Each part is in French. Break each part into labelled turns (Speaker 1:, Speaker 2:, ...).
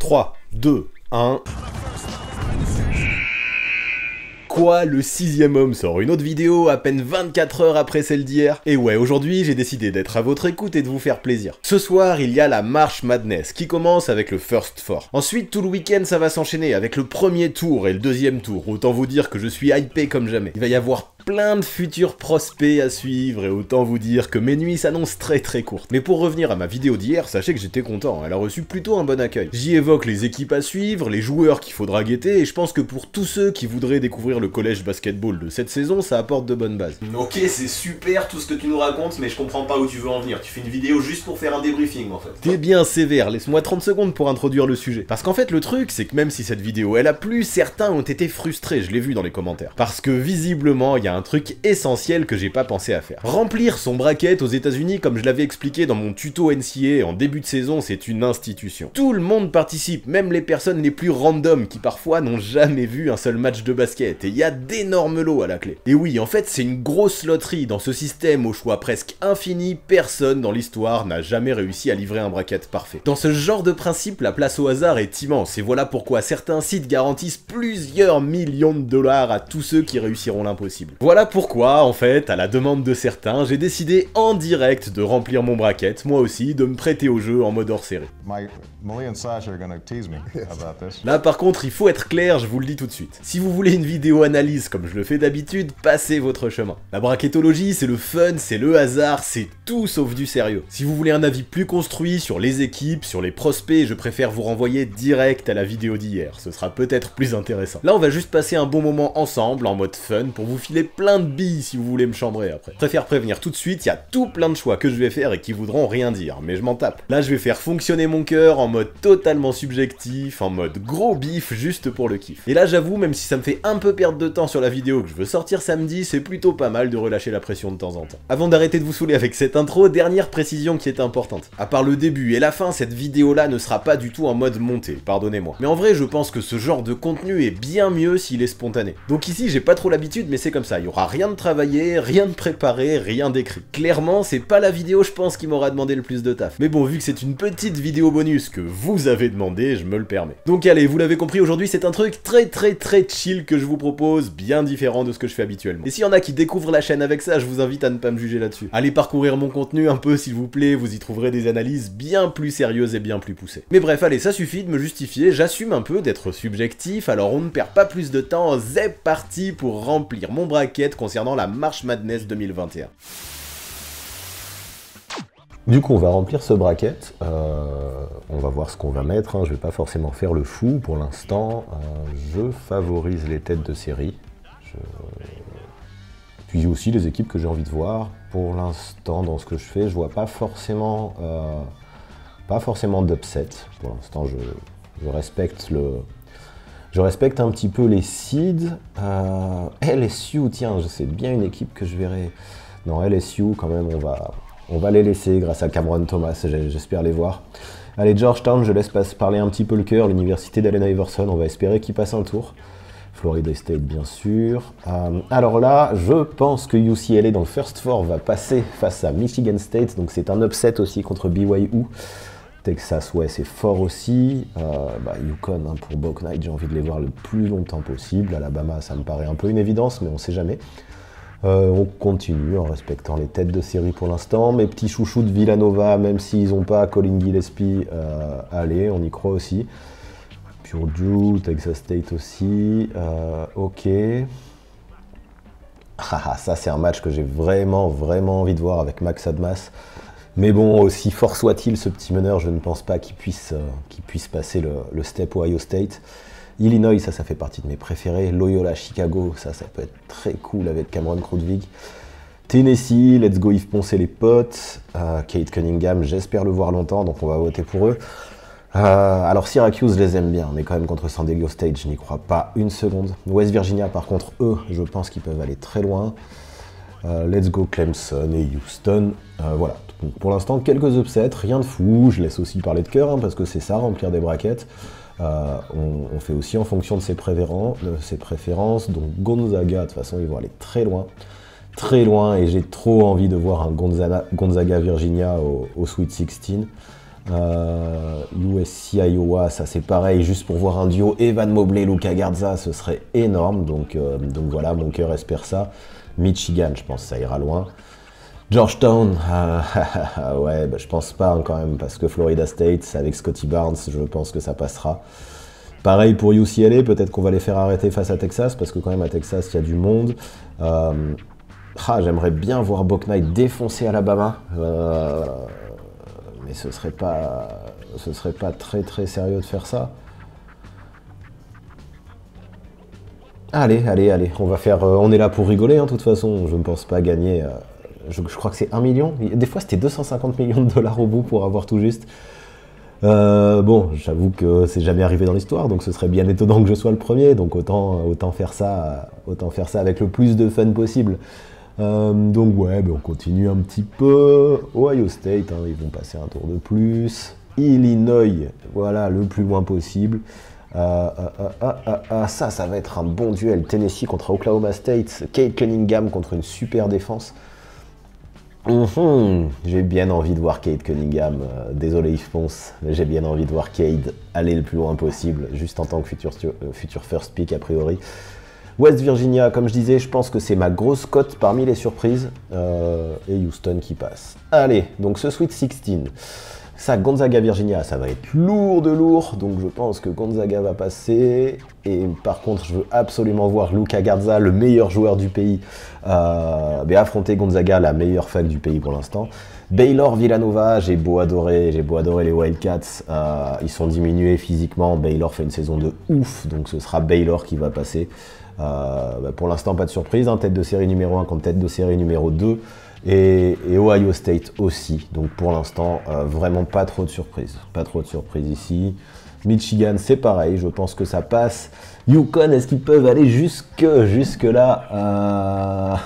Speaker 1: 3, 2, 1... Quoi, le 6ème homme sort une autre vidéo à peine 24 heures après celle d'hier? Et ouais, aujourd'hui j'ai décidé d'être à votre écoute et de vous faire plaisir. Ce soir, il y a la March Madness qui commence avec le First Four. Ensuite, tout le week-end ça va s'enchaîner avec le premier tour et le deuxième tour. Autant vous dire que je suis hypé comme jamais. Il va y avoir plein de futurs prospects à suivre et autant vous dire que mes nuits s'annoncent très courtes. Mais pour revenir à ma vidéo d'hier, sachez que j'étais content, elle a reçu plutôt un bon accueil. J'y évoque les équipes à suivre, les joueurs qu'il faudra guetter et je pense que pour tous ceux qui voudraient découvrir le collège basketball de cette saison, ça apporte de bonnes bases. Ok, c'est super tout ce que tu nous racontes, mais je comprends pas où tu veux en venir. Tu fais une vidéo juste pour faire un débriefing en fait. T'es bien sévère, laisse-moi 30 secondes pour introduire le sujet. Parce qu'en fait le truc, c'est que même si cette vidéo elle a plu, certains ont été frustrés, je l'ai vu dans les commentaires. Parce que visiblement, il y a un truc essentiel que j'ai pas pensé à faire. Remplir son bracket aux États-Unis, comme je l'avais expliqué dans mon tuto NCAA en début de saison, c'est une institution. Tout le monde participe, même les personnes les plus random qui parfois n'ont jamais vu un seul match de basket, et il y a d'énormes lots à la clé. Et oui, en fait, c'est une grosse loterie. Dans ce système au choix presque infini, personne dans l'histoire n'a jamais réussi à livrer un bracket parfait. Dans ce genre de principe, la place au hasard est immense, et voilà pourquoi certains sites garantissent plusieurs millions de dollars à tous ceux qui réussiront l'impossible. Voilà pourquoi, en fait, à la demande de certains, j'ai décidé en direct de remplir mon bracket, moi aussi, de me prêter au jeu en mode hors série. Là par contre, il faut être clair, je vous le dis tout de suite. Si vous voulez une vidéo analyse comme je le fais d'habitude, passez votre chemin. La bracketologie, c'est le fun, c'est le hasard, c'est tout sauf du sérieux. Si vous voulez un avis plus construit sur les équipes, sur les prospects, je préfère vous renvoyer direct à la vidéo d'hier, ce sera peut-être plus intéressant. Là on va juste passer un bon moment ensemble, en mode fun, pour vous filer plein de billes si vous voulez me chambrer après. Je préfère prévenir tout de suite, il y a tout plein de choix que je vais faire et qui voudront rien dire, mais je m'en tape. Là je vais faire fonctionner mon cœur en mode totalement subjectif, en mode gros bif juste pour le kiff. Et là j'avoue, même si ça me fait un peu perdre de temps sur la vidéo que je veux sortir samedi, c'est plutôt pas mal de relâcher la pression de temps en temps. Avant d'arrêter de vous saouler avec cette intro, dernière précision qui est importante. À part le début et la fin, cette vidéo là ne sera pas du tout en mode monté, pardonnez-moi. Mais en vrai je pense que ce genre de contenu est bien mieux s'il est spontané. Donc ici j'ai pas trop l'habitude mais c'est comme ça, il y aura rien de travaillé, rien de préparé, rien d'écrit. Clairement c'est pas la vidéo je pense qui m'aura demandé le plus de taf. Mais bon, vu que c'est une petite vidéo bonus que vous avez demandé, je me le permets. Donc allez, vous l'avez compris, aujourd'hui c'est un truc très chill que je vous propose, bien différent de ce que je fais habituellement. Et s'il y en a qui découvrent la chaîne avec ça, je vous invite à ne pas me juger là-dessus. Allez parcourir mon contenu un peu s'il vous plaît, vous y trouverez des analyses bien plus sérieuses et bien plus poussées. Mais bref, allez, ça suffit de me justifier, j'assume un peu d'être subjectif, alors on ne perd pas plus de temps, c'est parti pour remplir mon bracket concernant la March Madness 2021. Du coup, on va remplir ce bracket, on va voir ce qu'on va mettre, hein. Je vais pas forcément faire le fou pour l'instant, je favorise les têtes de série, puis aussi les équipes que j'ai envie de voir. Pour l'instant, dans ce que je fais, je vois pas forcément d'upset. Pour l'instant, je respecte un petit peu les seeds. LSU, tiens, c'est bien une équipe que je verrai. Non, LSU, quand même, on va les laisser grâce à Cameron Thomas, j'espère les voir. Allez, Georgetown, je laisse parler un petit peu le cœur, l'université d'Allen Iverson, on va espérer qu'il passe un tour. Florida State, bien sûr. Alors là, je pense que UCLA dans le First Four va passer face à Michigan State, donc c'est un upset aussi contre BYU. Texas, ouais, c'est fort aussi. Yukon, hein, pour Buck Knight, j'ai envie de les voir le plus longtemps possible. Alabama, ça me paraît un peu une évidence, mais on sait jamais. On continue en respectant les têtes de série pour l'instant. Mes petits chouchous de Villanova, même s'ils n'ont pas Colin Gillespie, allez, on y croit aussi. Purdue, Texas State aussi, ok. Ça c'est un match que j'ai vraiment envie de voir avec Max Admas. Mais bon, aussi fort soit-il ce petit meneur, je ne pense pas qu'il puisse passer le step Ohio State. Illinois, ça fait partie de mes préférés. Loyola Chicago, ça peut être très cool avec Cameron Krutwig. Tennessee, let's go Yves Ponce et les potes. Kate Cunningham, j'espère le voir longtemps, donc on va voter pour eux. Alors Syracuse, je les aime bien, mais quand même contre San Diego State, je n'y crois pas une seconde. West Virginia, par contre, eux, je pense qu'ils peuvent aller très loin. Let's go Clemson et Houston. Voilà, pour l'instant, quelques upsets, rien de fou. Je laisse aussi parler de cœur, hein, parce que c'est ça, remplir des brackets. On fait aussi en fonction de ses préférences. Donc Gonzaga, de toute façon, ils vont aller très loin, et j'ai trop envie de voir un Gonzaga Virginia au Sweet 16. USC Iowa, ça c'est pareil, juste pour voir un duo Evan Mobley, Luka Garza, ce serait énorme, donc voilà, mon cœur espère ça. Michigan, je pense que ça ira loin. Georgetown, ouais, bah, je pense pas hein, quand même, parce que Florida State, avec Scotty Barnes, je pense que ça passera. Pareil pour UCLA, peut-être qu'on va les faire arrêter face à Texas, parce que quand même à Texas, il y a du monde. J'aimerais bien voir Buck Knight défoncer Alabama, mais ce serait pas très très sérieux de faire ça. Allez, on va faire, on est là pour rigoler, hein, de toute façon, je ne pense pas gagner, je crois que c'est 1 million, des fois c'était 250 millions de dollars au bout pour avoir tout juste. Bon, j'avoue que c'est jamais arrivé dans l'histoire, donc ce serait bien étonnant que je sois le premier, donc autant faire ça avec le plus de fun possible. Donc ouais, on continue un petit peu. Ohio State, hein, ils vont passer un tour de plus. Illinois, voilà, le plus loin possible. Ça va être un bon duel. Tennessee contre Oklahoma State. Cade Cunningham contre une super défense. J'ai bien envie de voir Cade Cunningham. Désolé Yves Ponce, mais j'ai bien envie de voir Cade aller le plus loin possible, juste en tant que futur first pick a priori. West Virginia, comme je disais, je pense que c'est ma grosse cote parmi les surprises. Et Houston qui passe. Allez, donc ce Sweet 16. Ça, Gonzaga-Virginia, ça va être lourd de lourd, donc je pense que Gonzaga va passer. Et par contre, je veux absolument voir Luka Garza, le meilleur joueur du pays, affronter Gonzaga, la meilleure fac du pays pour l'instant. Baylor-Villanova, j'ai beau adorer les Wildcats, ils sont diminués physiquement, Baylor fait une saison de ouf, donc ce sera Baylor qui va passer. Pour l'instant, pas de surprise, hein, tête de série numéro 1 contre tête de série numéro 2. Et Ohio State aussi, donc pour l'instant, vraiment pas trop de surprises. Pas trop de surprises ici. Michigan, c'est pareil, je pense que ça passe. Yukon, est-ce qu'ils peuvent aller jusque là?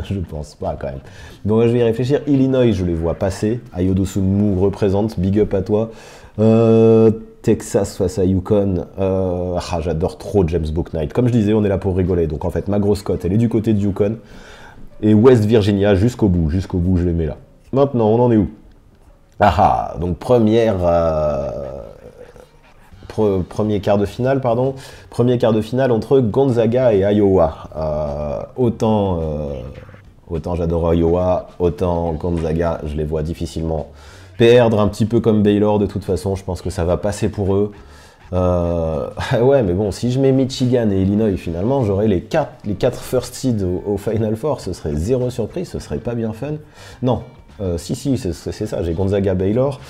Speaker 1: Je pense pas quand même. Donc je vais y réfléchir. Illinois, je les vois passer. Ayodo Sunmu représente, big up à toi. Texas face à Yukon. J'adore trop James Bouknight. Comme je disais, on est là pour rigoler. Donc en fait, ma grosse cote, elle est du côté de Yukon. Et West Virginia jusqu'au bout, je les mets là. Maintenant, on en est où? Donc premier quart de finale, pardon. Premier quart de finale entre Gonzaga et Iowa. Autant j'adore Iowa, autant Gonzaga, je les vois difficilement perdre, un petit peu comme Baylor de toute façon, je pense que ça va passer pour eux. Ouais, mais bon, si je mets Michigan et Illinois, finalement, j'aurai les 4 first seeds au Final Four, ce serait zéro surprise, ce serait pas bien fun. Non, si, c'est ça, j'ai Gonzaga, Baylor,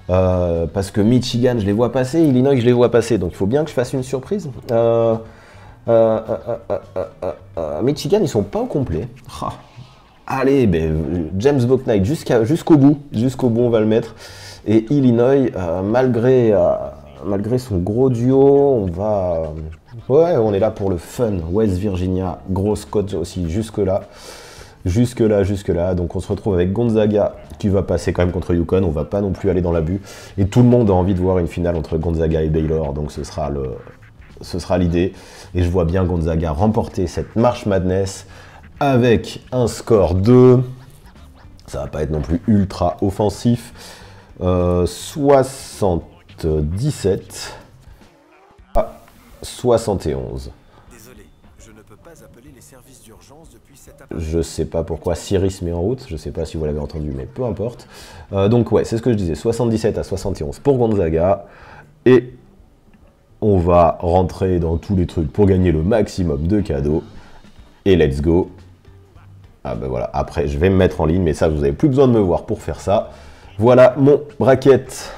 Speaker 1: parce que Michigan, je les vois passer, Illinois, je les vois passer, donc il faut bien que je fasse une surprise. Michigan, ils sont pas au complet. Allez, James Bouknight jusqu'au bout, on va le mettre. Et Illinois, malgré son gros duo, on est là pour le fun. West Virginia, grosse cote aussi jusque-là. Donc on se retrouve avec Gonzaga qui va passer quand même contre Yukon. On va pas non plus aller dans l'abus. Et tout le monde a envie de voir une finale entre Gonzaga et Baylor. Donc ce sera l'idée. Et je vois bien Gonzaga remporter cette March Madness avec un score de... Ça va pas être non plus ultra offensif. 77 à 71.
Speaker 2: Désolé, je ne peux pas appeler les services d'urgence depuis cet
Speaker 1: Je sais pas pourquoi Cyrus met en route, je sais pas si vous l'avez entendu, mais peu importe. Donc ouais, c'est ce que je disais, 77 à 71 pour Gonzaga. Et on va rentrer dans tous les trucs pour gagner le maximum de cadeaux. Et let's go. Voilà, après je vais me mettre en ligne, mais ça vous avez plus besoin de me voir pour faire ça. Voilà mon bracket.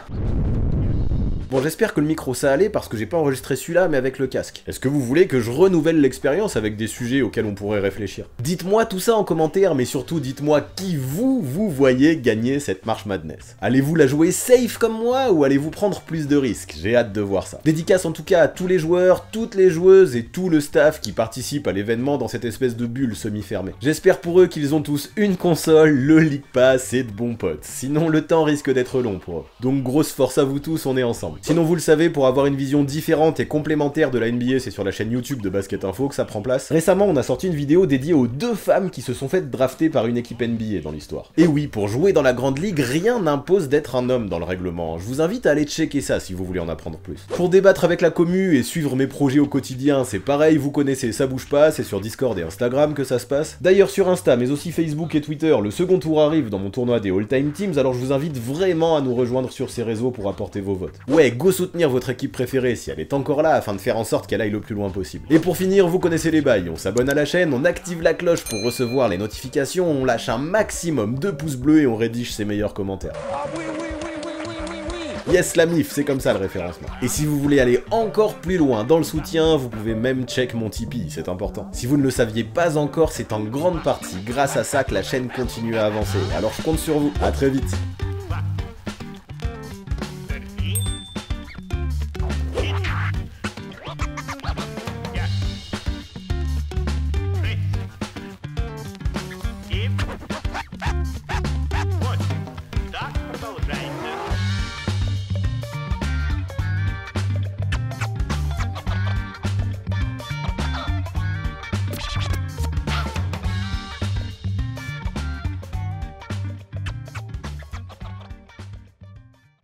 Speaker 3: Bon, j'espère que le micro ça allait parce que j'ai pas enregistré celui-là mais avec le casque. Est-ce que vous voulez que je renouvelle l'expérience avec des sujets auxquels on pourrait réfléchir? Dites-moi tout ça en commentaire, mais surtout dites-moi qui vous voyez gagner cette March Madness. Allez-vous la jouer safe comme moi ou allez-vous prendre plus de risques? J'ai hâte de voir ça. Dédicace en tout cas à tous les joueurs, toutes les joueuses et tout le staff qui participent à l'événement dans cette espèce de bulle semi-fermée. J'espère pour eux qu'ils ont tous une console, le League Pass et de bons potes. Sinon le temps risque d'être long pour eux. Donc grosse force à vous tous, on est ensemble. Sinon vous le savez, pour avoir une vision différente et complémentaire de la NBA, c'est sur la chaîne YouTube de Basket Info que ça prend place. Récemment, on a sorti une vidéo dédiée aux 2 femmes qui se sont faites drafter par une équipe NBA dans l'histoire. Et oui, pour jouer dans la grande ligue, rien n'impose d'être un homme dans le règlement. Je vous invite à aller checker ça si vous voulez en apprendre plus. Pour débattre avec la commu et suivre mes projets au quotidien, c'est pareil, vous connaissez, ça bouge pas, c'est sur Discord et Instagram que ça se passe. D'ailleurs sur Insta, mais aussi Facebook et Twitter, le second tour arrive dans mon tournoi des All-Time Teams, alors je vous invite vraiment à nous rejoindre sur ces réseaux pour apporter vos votes. Ouais, go soutenir votre équipe préférée si elle est encore là, afin de faire en sorte qu'elle aille le plus loin possible. Et pour finir, vous connaissez les bails, on s'abonne à la chaîne, on active la cloche pour recevoir les notifications, on lâche un maximum de pouces bleus et on rédige ses meilleurs commentaires.
Speaker 2: Ah oui, oui, oui, oui, oui, oui, oui.
Speaker 3: Yes la MIF, c'est comme ça le référencement. Et si vous voulez aller encore plus loin dans le soutien, vous pouvez même check mon Tipeee, c'est important. Si vous ne le saviez pas encore, c'est en grande partie grâce à ça que la chaîne continue à avancer, alors je compte sur vous, à très vite.